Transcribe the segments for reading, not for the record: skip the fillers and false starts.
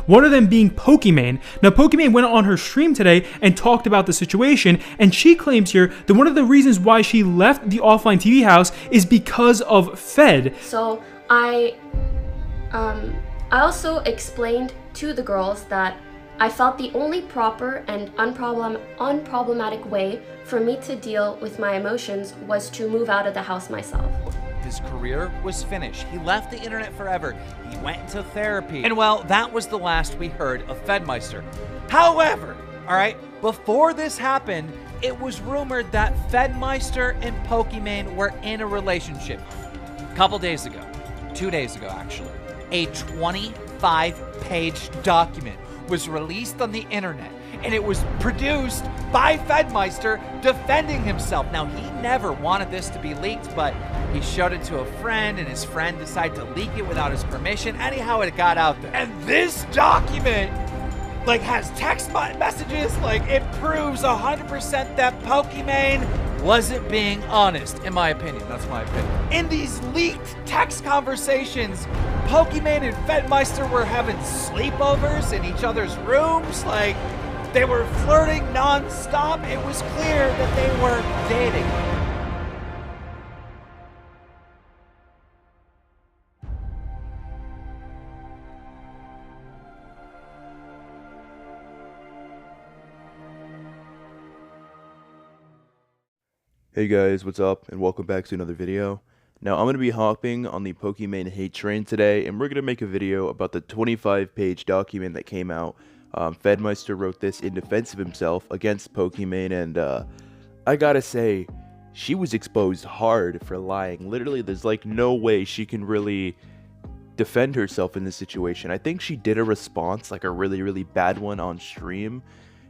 one of them being Pokimane. Now, Pokimane went on her stream today and talked about the situation, and she claims here that one of the reasons why she left the offline TV house is because of Fed. So I also explained to the girls that I felt the only proper and unproblematic way for me to deal with my emotions was to move out of the house myself. His career was finished. He left the internet forever. He went into therapy. And well, that was the last we heard of Fedmeister. However, all right, before this happened, it was rumored that Fedmeister and Pokimane were in a relationship. A couple days ago, 2 days ago actually, a 25-page document was released on the internet, and it was produced by Fedmeister defending himself. Now, he never wanted this to be leaked, but he showed it to a friend, and his friend decided to leak it without his permission. Anyhow, it got out there. And this document, like, has text messages, like, it proves 100% that Pokimane wasn't being honest, in my opinion. That's my opinion. In these leaked text conversations, Pokimane and Fedmeister were having sleepovers in each other's rooms. Like, they were flirting non-stop. It was clear that they were dating. Hey guys, what's up, and welcome back to another video. Now, I'm going to be hopping on the Pokimane hate train today, and we're going to make a video about the 25-page document that came out. Fedmeister wrote this in defense of himself against Pokimane, and I gotta say, she was exposed hard for lying. Literally, there's like no way she can really defend herself in this situation. I think she did a response, like a really, really bad one on stream,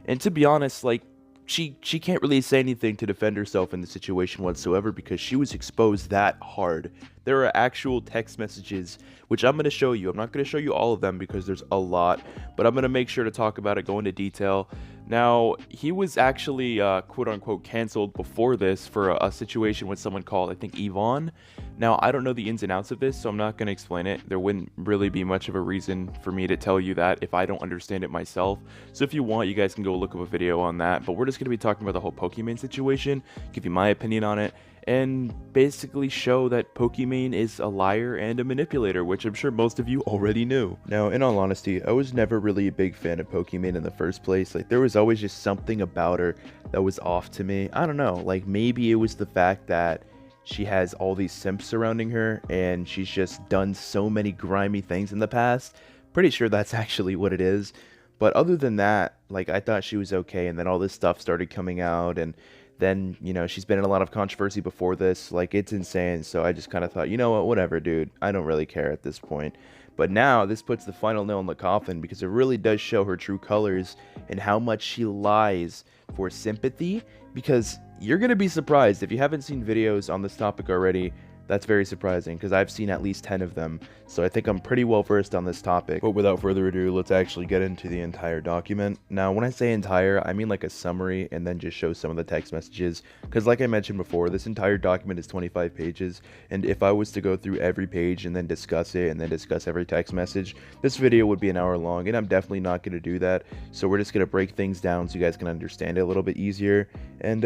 and to be honest, like, she can't really say anything to defend herself in the situation whatsoever because she was exposed that hard. There are actual text messages, which I'm going to show you. I'm not going to show you all of them because there's a lot, but I'm going to make sure to talk about it, go into detail. Now, he was actually quote-unquote canceled before this for a situation with someone called, I think, Yvonne. Now, I don't know the ins and outs of this, so I'm not going to explain it. There wouldn't really be much of a reason for me to tell you that if I don't understand it myself. So if you want, you guys can go look up a video on that. But we're just going to be talking about the whole Pokimane situation, give you my opinion on it, and basically show that Pokimane is a liar and a manipulator, which I'm sure most of you already knew. Now, in all honesty, I was never really a big fan of Pokimane in the first place. Like, there was always just something about her that was off to me. I don't know, like, maybe it was the fact that she has all these simps surrounding her, and she's just done so many grimy things in the past. Pretty sure that's actually what it is. But other than that, like, I thought she was okay, and then all this stuff started coming out, and then, you know, she's been in a lot of controversy before this. Like, it's insane. So I just kind of thought, you know what, whatever, dude. I don't really care at this point. But now this puts the final nail in the coffin because it really does show her true colors and how much she lies for sympathy. Because you're going to be surprised if you haven't seen videos on this topic already. That's very surprising because I've seen at least 10 of them, so I think I'm pretty well versed on this topic. But without further ado, let's actually get into the entire document. Now, when I say entire, I mean like a summary and then just show some of the text messages, because like I mentioned before, this entire document is 25 pages, and if I was to go through every page and then discuss it and then discuss every text message, this video would be an hour long, and I'm definitely not going to do that. So we're just going to break things down so you guys can understand it a little bit easier, and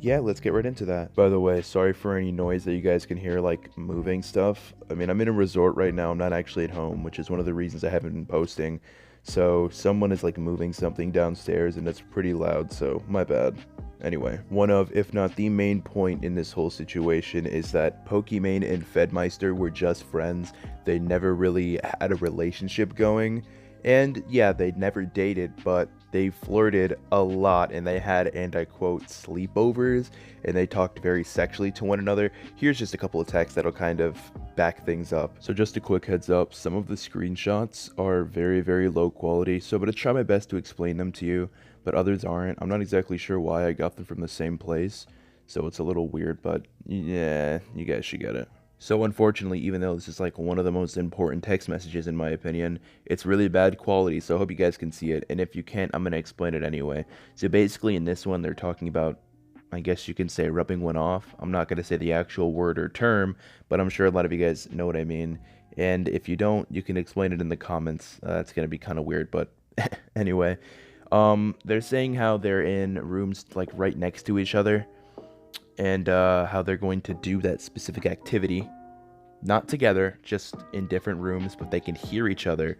yeah, let's get right into that. By the way, sorry for any noise that you guys can hear, like moving stuff. I mean, I'm in a resort right now. I'm not actually at home, which is one of the reasons I haven't been posting. So someone is like moving something downstairs and it's pretty loud, so my bad. Anyway, one of, if not the main point in this whole situation is that Pokimane and Fedmeister were just friends. They never really had a relationship going. And yeah, they never dated, but they flirted a lot, and they had, and I quote, sleepovers, and they talked very sexually to one another. Here's just a couple of texts that'll kind of back things up. So just a quick heads up, some of the screenshots are very, very low quality, so I'm going to try my best to explain them to you, but others aren't. I'm not exactly sure why I got them from the same place, so it's a little weird, but yeah, you guys should get it. So unfortunately, even though this is like one of the most important text messages in my opinion, it's really bad quality, so I hope you guys can see it, and if you can't, I'm going to explain it anyway. So basically in this one, they're talking about, I guess you can say, rubbing one off. I'm not going to say the actual word or term, but I'm sure a lot of you guys know what I mean. And if you don't, you can explain it in the comments. It's gonna be kind of weird, but anyway. They're saying how they're in rooms like right next to each other, and how they're going to do that specific activity. Not together, just in different rooms, but they can hear each other.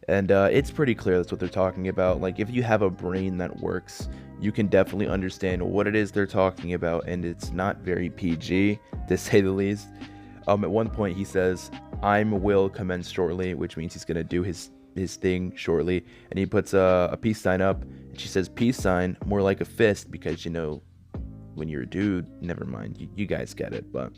And it's pretty clear that's what they're talking about. Like, if you have a brain that works, you can definitely understand what it is they're talking about, and it's not very PG, to say the least. At one point, he says, will commence shortly, which means he's going to do his thing shortly. And he puts a peace sign up, and she says, peace sign, more like a fist, because, you know, when you're a dude, never mind, you guys get it, but...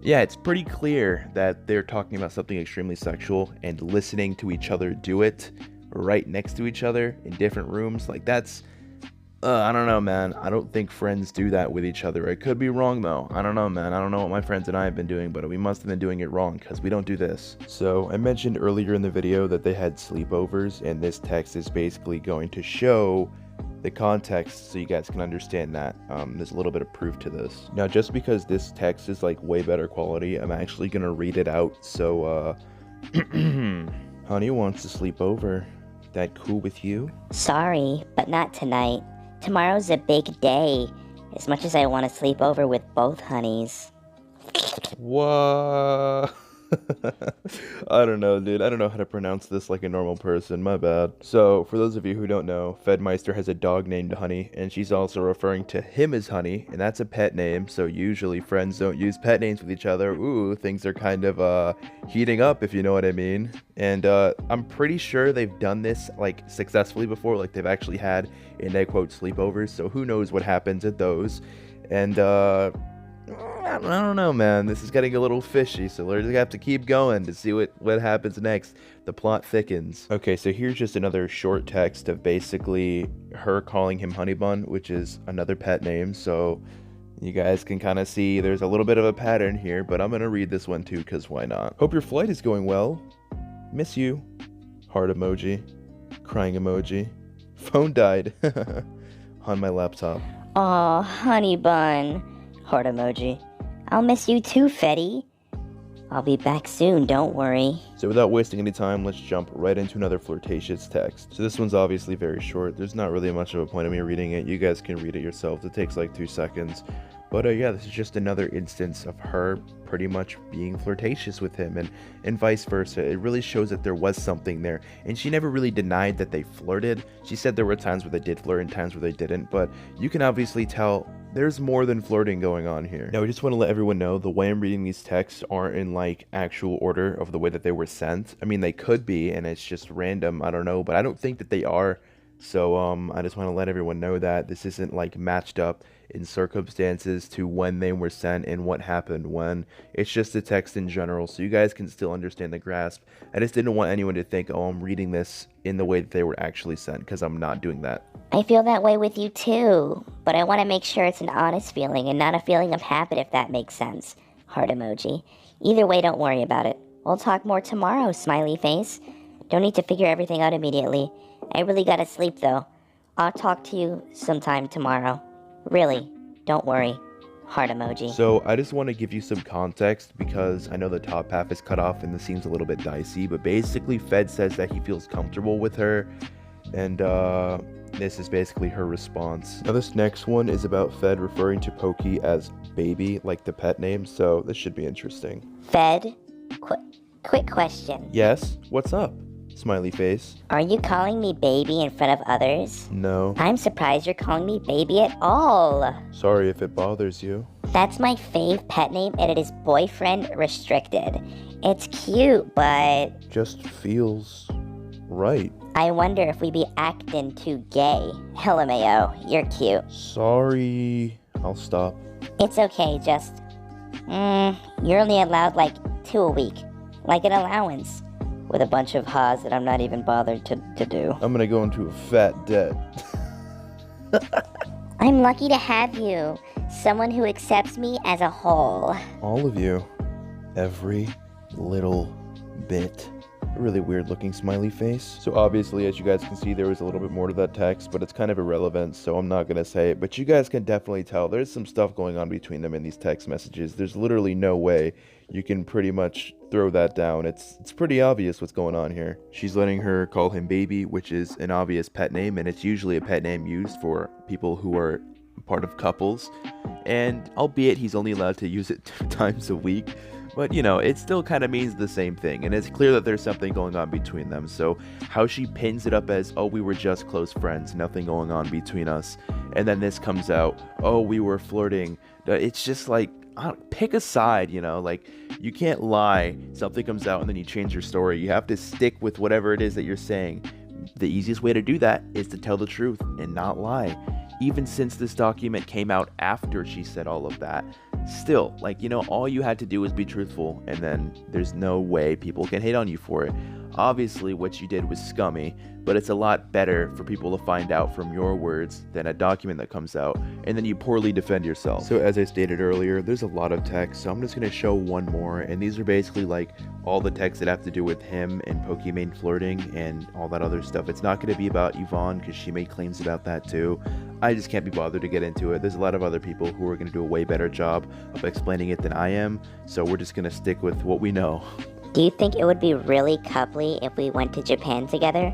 yeah, it's pretty clear that they're talking about something extremely sexual, and listening to each other do it right next to each other in different rooms. Like, that's, I don't know, man. I don't think friends do that with each other. I could be wrong, though. I don't know, man. I don't know what my friends and I have been doing, but we must have been doing it wrong, because we don't do this. So, I mentioned earlier in the video that they had sleepovers, and this text is basically going to show the context so you guys can understand that. There's a little bit of proof to this. Now, just because this text is like way better quality, I'm actually gonna read it out. So honey wants to sleep over. That cool with you? Sorry, but not tonight. Tomorrow's a big day. As much as I want to sleep over with both honeys. What? I don't know, dude. I don't know how to pronounce this like a normal person. My bad. So, for those of you who don't know, Fedmeister has a dog named Honey, and she's also referring to him as Honey, and that's a pet name, so usually friends don't use pet names with each other. Ooh, things are kind of, heating up, if you know what I mean. And, I'm pretty sure they've done this, like, successfully before. Like, they've actually had, in I quote, sleepovers, so who knows what happens at those. And, I don't know, man. This is getting a little fishy, so we're gonna have to keep going to see what happens next. The plot thickens. Okay, so here's just another short text of basically her calling him Honey Bun, which is another pet name, so you guys can kind of see there's a little bit of a pattern here, but I'm gonna read this one too, because why not? Hope your flight is going well. Miss you. Heart emoji. Crying emoji. Phone died. On my laptop. Aw, honey bun. Heart emoji. I'll miss you too, Fetty. I'll be back soon, don't worry. So without wasting any time, let's jump right into another flirtatious text. So this one's obviously very short. There's not really much of a point of me reading it. You guys can read it yourselves. It takes like 2 seconds. But yeah, this is just another instance of her pretty much being flirtatious with him, and vice versa. It really shows that there was something there. And she never really denied that they flirted. She said there were times where they did flirt and times where they didn't. But you can obviously tell there's more than flirting going on here. Now, I just want to let everyone know the way I'm reading these texts aren't in like actual order of the way that they were sent. I mean, they could be, and it's just random. I don't know, but I don't think that they are. So I just want to let everyone know that this isn't like matched up in circumstances to when they were sent and what happened when. It's just a text in general, so you guys can still understand the grasp. I just didn't want anyone to think, oh, I'm reading this in the way that they were actually sent, because I'm not doing that. I feel that way with you too, but I want to make sure it's an honest feeling and not a feeling of habit, if that makes sense. Heart emoji. Either way, don't worry about it. We'll talk more tomorrow, smiley face. Don't need to figure everything out immediately. I really gotta sleep though. I'll talk to you sometime tomorrow. Really, don't worry. Heart emoji. So I just want to give you some context, because I know the top half is cut off and this seems a little bit dicey, but basically Fed says that he feels comfortable with her, and this is basically her response. Now this next one is about Fed referring to Pokey as baby, like the pet name, so this should be interesting. Fed, quick question. Yes? What's up? Smiley face. Are you calling me baby in front of others? No. I'm surprised you're calling me baby at all. Sorry if it bothers you. That's my fave pet name, and it is boyfriend restricted. It's cute, but... just feels right. I wonder if we be acting too gay. LMAO, you're cute. Sorry. I'll stop. It's okay, just... you're only allowed like 2 a week. Like an allowance. With a bunch of ha's that I'm not even bothered to do. I'm gonna go into a fat debt. I'm lucky to have you. Someone who accepts me as a whole. All of you. Every little bit. A really weird looking smiley face. So obviously, as you guys can see, there was a little bit more to that text, but it's kind of irrelevant, so I'm not gonna say it. But you guys can definitely tell there's some stuff going on between them in these text messages. There's literally no way you can pretty much throw that down. It's pretty obvious what's going on here. She's letting her call him baby, which is an obvious pet name, and it's usually a pet name used for people who are part of couples. And albeit he's only allowed to use it 2 times a week, but you know, it still kind of means the same thing, and it's clear that there's something going on between them. So how she pins it up as, oh, we were just close friends, nothing going on between us, and then this comes out, oh, we were flirting. It's just like, pick a side, you know, like, you can't lie, something comes out and then you change your story. You have to stick with whatever it is that you're saying. The easiest way to do that is to tell the truth and not lie. Even since this document came out after she said all of that, still, like, you know, all you had to do was be truthful, and then there's no way people can hate on you for it. Obviously, what you did was scummy, but it's a lot better for people to find out from your words than a document that comes out, and then you poorly defend yourself. So as I stated earlier, there's a lot of text, so I'm just going to show one more, and these are basically like all the texts that have to do with him and Pokimane flirting and all that other stuff. It's not going to be about Yvonne, because she made claims about that too. I just can't be bothered to get into it. There's a lot of other people who are going to do a way better job of explaining it than I am, so we're just going to stick with what we know. Do you think it would be really coupley if we went to Japan together?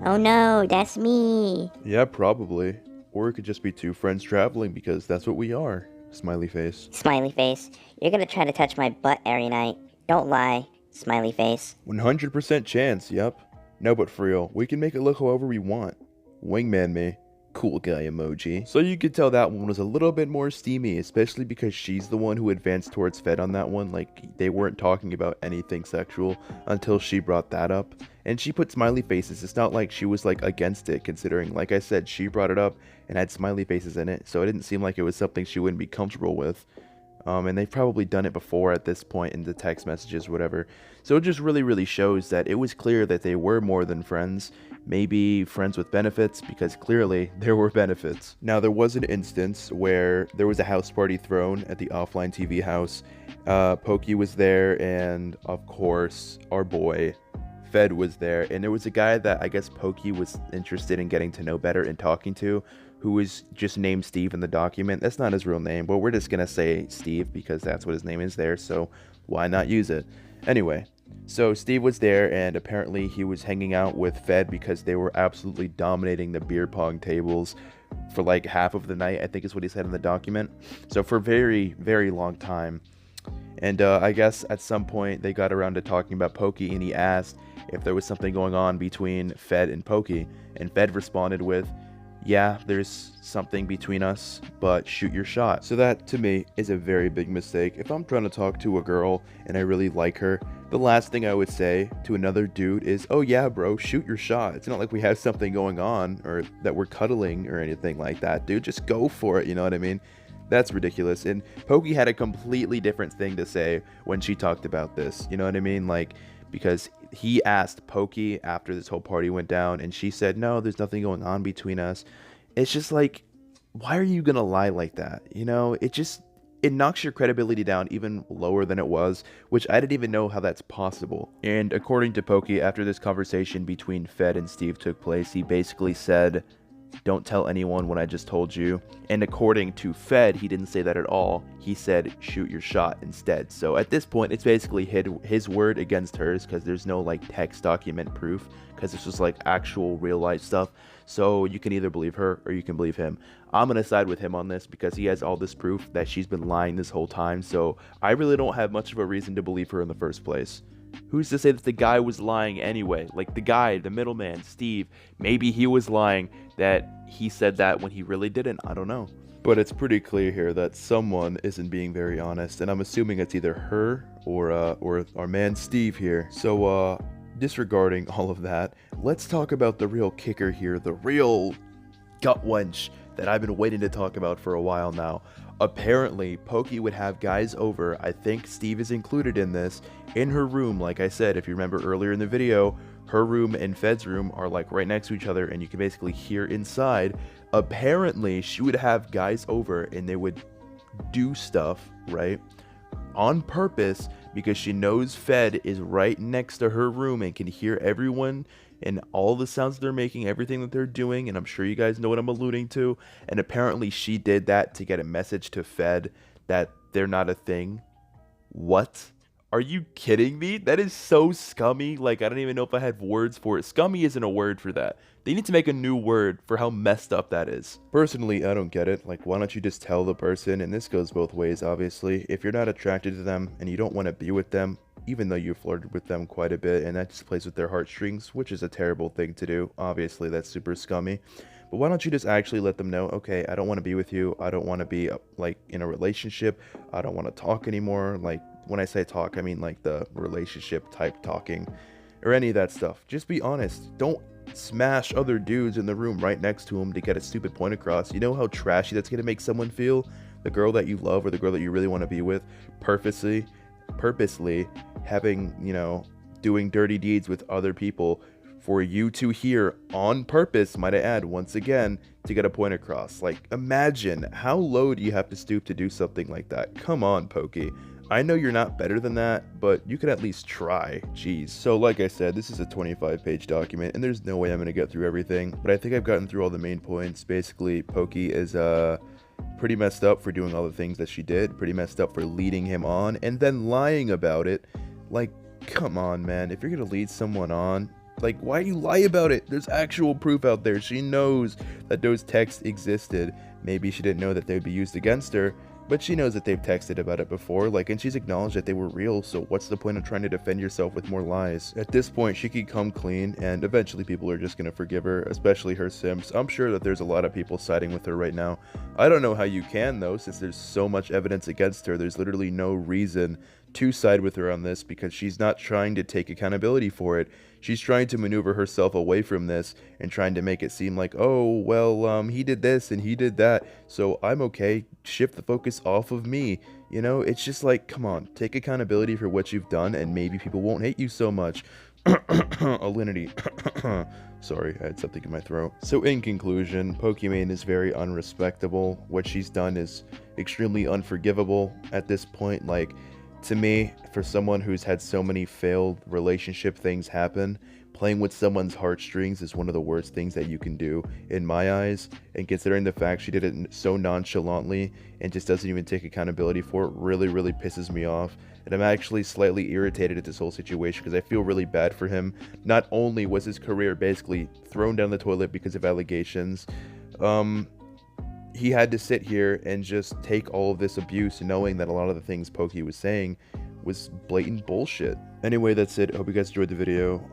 Oh no, that's me. Yeah, probably. Or it could just be 2 friends traveling, because that's what we are. Smiley face. Smiley face. You're gonna try to touch my butt every night. Don't lie. Smiley face. 100% chance, yep. No, but for real, we can make it look however we want. Wingman me. Cool guy emoji. So you could tell that one was a little bit more steamy, especially because she's the one who advanced towards Fed on that one. Like, they weren't talking about anything sexual until she brought that up. And she put smiley faces. It's not like she was like against it, considering, like I said, she brought it up and had smiley faces in it. So it didn't seem like it was something she wouldn't be comfortable with. And they've probably done it before at this point in the text messages, whatever. So it just really shows that it was clear that they were more than friends. Maybe friends with benefits, because clearly there were benefits. Now, there was an instance where there was a house party thrown at the offline TV house. Pokey was there, and of course, our boy Fed was there. And there was a guy that I guess Pokey was interested in getting to know better and talking to, who was just named Steve in the document. That's not his real name, but we're just gonna say Steve because that's what his name is there, so why not use it? Anyway, so Steve was there, and apparently he was hanging out with Fed because they were absolutely dominating the beer pong tables for like half of the night, I think is what he said in the document. So for a very long time. And I guess at some point they got around to talking about Pokey, and he asked if there was something going on between Fed and Pokey, and Fed responded with, yeah, there's something between us, but shoot your shot. So that, to me, is a very big mistake. If I'm trying to talk to a girl and I really like her, the last thing I would say to another dude is, oh yeah, bro, shoot your shot. It's not like we have something going on or that we're cuddling or anything like that, dude. Just go for it, you know what I mean? That's ridiculous. And Pokey had a completely different thing to say when she talked about this, you know what I mean? Like, because he asked Pokey after this whole party went down, and she said, no, there's nothing going on between us. It's just like, why are you gonna lie like that? You know, it knocks your credibility down even lower than it was, which I didn't even know how that's possible. And according to Pokey, after this conversation between Fed and Steve took place, he basically said, don't tell anyone what I just told you. And according to Fed, he didn't say that at all. He said, shoot your shot instead. So at this point, it's basically his word against hers, because there's no like text document proof, because this was like actual real life stuff. So you can either believe her or you can believe him. I'm going to side with him on this because he has all this proof that she's been lying this whole time. So I really don't have much of a reason to believe her in the first place. Who's to say that the guy was lying anyway? Like the guy, the middleman, Steve, maybe he was lying that he said that when he really didn't. I don't know. But it's pretty clear here that someone isn't being very honest, and I'm assuming it's either her or our man Steve here. So disregarding all of that, let's talk about the real kicker here, the real gut wench that I've been waiting to talk about for a while now. Apparently, Pokey would have guys over, I think Steve is included in this, in her room. Like I said, if you remember earlier in the video, her room and Fed's room are like right next to each other, and you can basically hear inside. Apparently, she would have guys over and they would do stuff, right, on purpose, because she knows Fed is right next to her room and can hear everyone and all the sounds they're making, everything that they're doing, and I'm sure you guys know what I'm alluding to. And apparently she did that to get a message to Fed that they're not a thing. What? Are you kidding me? That is so scummy. Like, I don't even know if I had words for it. Scummy isn't a word for that. They need to make a new word for how messed up that is. Personally, I don't get it. Like, why don't you just tell the person, and this goes both ways, obviously, if you're not attracted to them and you don't want to be with them, even though you flirted with them quite a bit, and that just plays with their heartstrings, which is a terrible thing to do. Obviously, that's super scummy. But why don't you just actually let them know, okay, I don't want to be with you. I don't want to be, like, in a relationship. I don't want to talk anymore. Like, when I say talk, I mean, like, the relationship type talking or any of that stuff. Just be honest. Don't smash other dudes in the room right next to him to get a stupid point across. You know how trashy that's going to make someone feel? The girl that you love or the girl that you really want to be with purposely having, you know, doing dirty deeds with other people for you to hear on purpose, might I add, once again, to get a point across. Like, imagine how low do you have to stoop to do something like that? Come on, Pokey. I know you're not better than that, but you could at least try. Jeez. So like I said, this is a 25-page document, and there's no way I'm going to get through everything, but I think I've gotten through all the main points. Basically, Pokey is pretty messed up for doing all the things that she did, pretty messed up for leading him on, and then lying about it. Like, come on, man. If you're going to lead someone on, like, why do you lie about it? There's actual proof out there. She knows that those texts existed. Maybe she didn't know that they would be used against her, but she knows that they've texted about it before, like, and she's acknowledged that they were real, so what's the point of trying to defend yourself with more lies? At this point, she could come clean, and eventually people are just gonna forgive her, especially her simps. I'm sure that there's a lot of people siding with her right now. I don't know how you can, though, since there's so much evidence against her. There's literally no reason to side with her on this, because she's not trying to take accountability for it. She's trying to maneuver herself away from this and trying to make it seem like, oh, well, he did this and he did that, so I'm okay. Shift the focus off of me. You know, it's just like, come on, take accountability for what you've done, and maybe people won't hate you so much. Alinity. Sorry, I had something in my throat. So in conclusion, Pokimane is very unrespectable. What she's done is extremely unforgivable at this point. Like, to me, for someone who's had so many failed relationship things happen, playing with someone's heartstrings is one of the worst things that you can do in my eyes. And considering the fact she did it so nonchalantly and just doesn't even take accountability for it, really pisses me off. And I'm actually slightly irritated at this whole situation because I feel really bad for him. Not only was his career basically thrown down the toilet because of allegations, he had to sit here and just take all of this abuse, knowing that a lot of the things Pokey was saying was blatant bullshit. Anyway, that's it. I hope you guys enjoyed the video.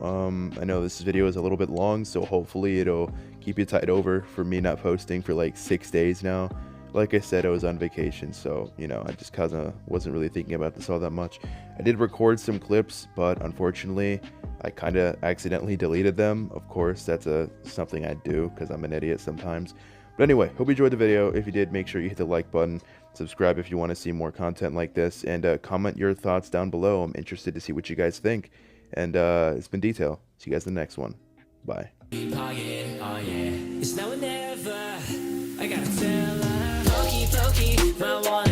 I know this video is a little bit long, so hopefully it'll keep you tied over for me not posting for like 6 days now. Like I said, I was on vacation, so, you know, I just kind of wasn't really thinking about this all that much. I did record some clips, but unfortunately, I kind of accidentally deleted them. Of course, that's something I do because I'm an idiot sometimes. But anyway, hope you enjoyed the video. If you did, make sure you hit the like button, subscribe if you want to see more content like this, and comment your thoughts down below. I'm interested to see what you guys think. And it's been Detail. See you guys in the next one. Bye. Oh yeah, it's now or never. I gotta tell her, pokey, my one.